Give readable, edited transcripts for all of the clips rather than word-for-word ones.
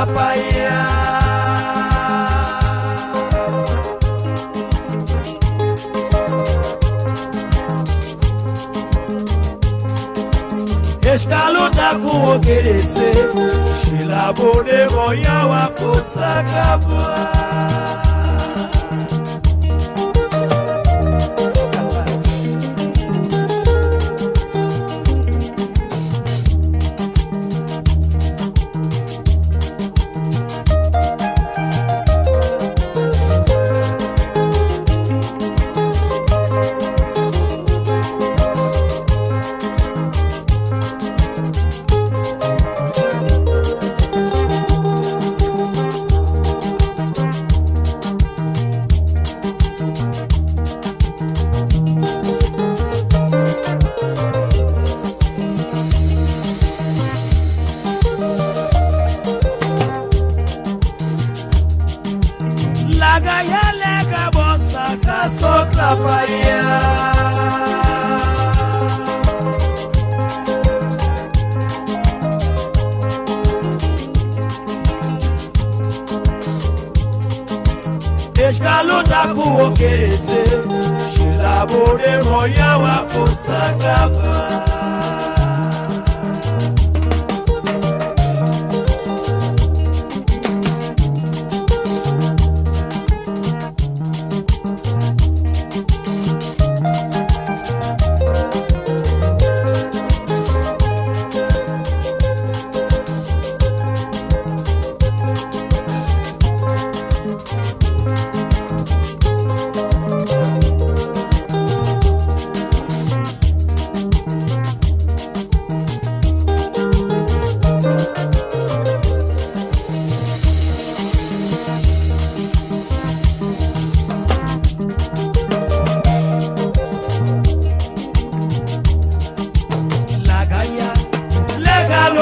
papaia. Escaluta com o querecer, Shilabo de moia wa força capa. Sotra paia. Escaluta com o querecer, Shilabo de moia wa força capa.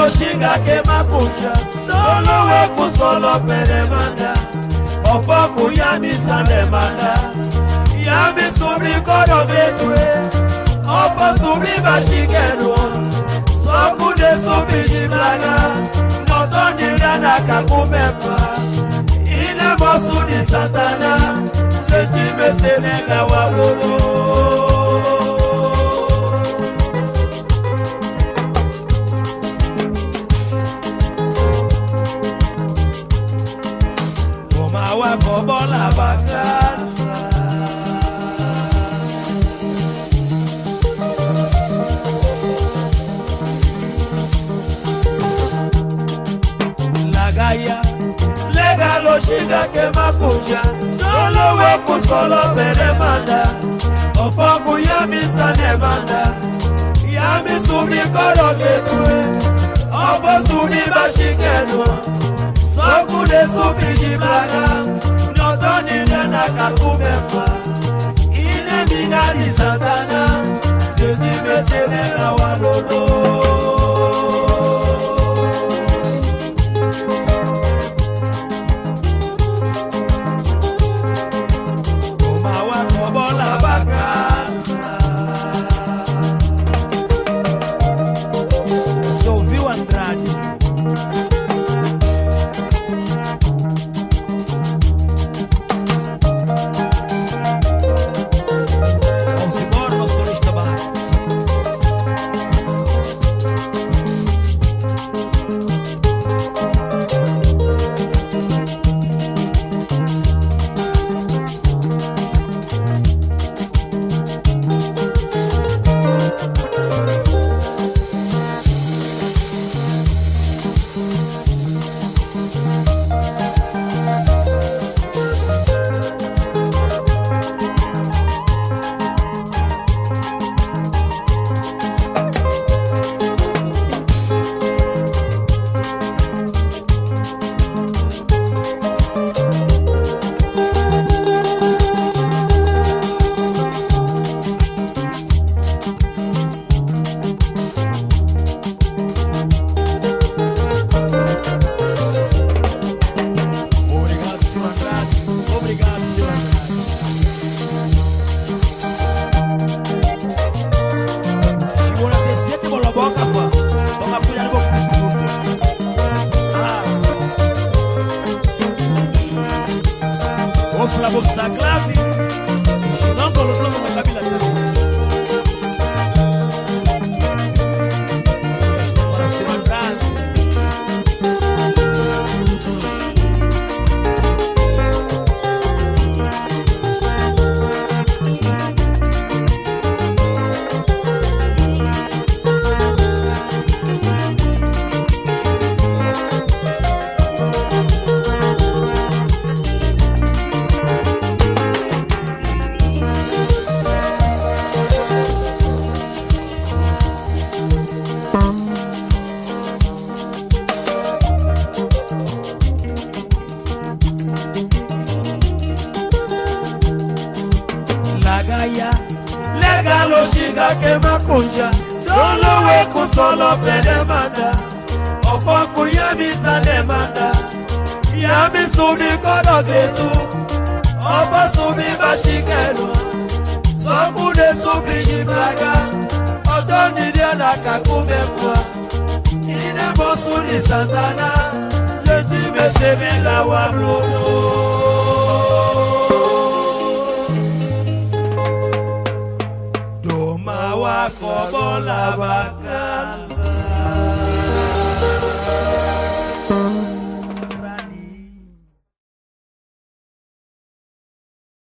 Xinga que mapucha, dolo eku solo peremanda, ofoku yami sandemanda, yami subri kodo betwe, ofo subri bashigeno, soku de subri jiblaga, notoni rana kakumefa, ine mosu di satana, sejime senega wawolo. Kobola bakala Lagaya Lega lo shiga ke makuja Dolo weku solo peremanda Ofoku yami sanemanda Yami sumi koro ketue Ofo sumi bashikeno Soku de supi jibaga Notoni nana kakumefa Ine minari satana Sezi mesene na walodo Umawa kobola bakala So viu Andrade la bossa clavi. Shilongo lo plomo na kabila ta. Legalo shiga ke makunja Dolo weku solo fe demanda Ofoku yami sa demanda Yami subi kodo getu Oba subi bashikelu Sobu de subi jibraga Odoni dia na kakumekwa Ine mosu ni santana Zeti besebe la wablodo Kobola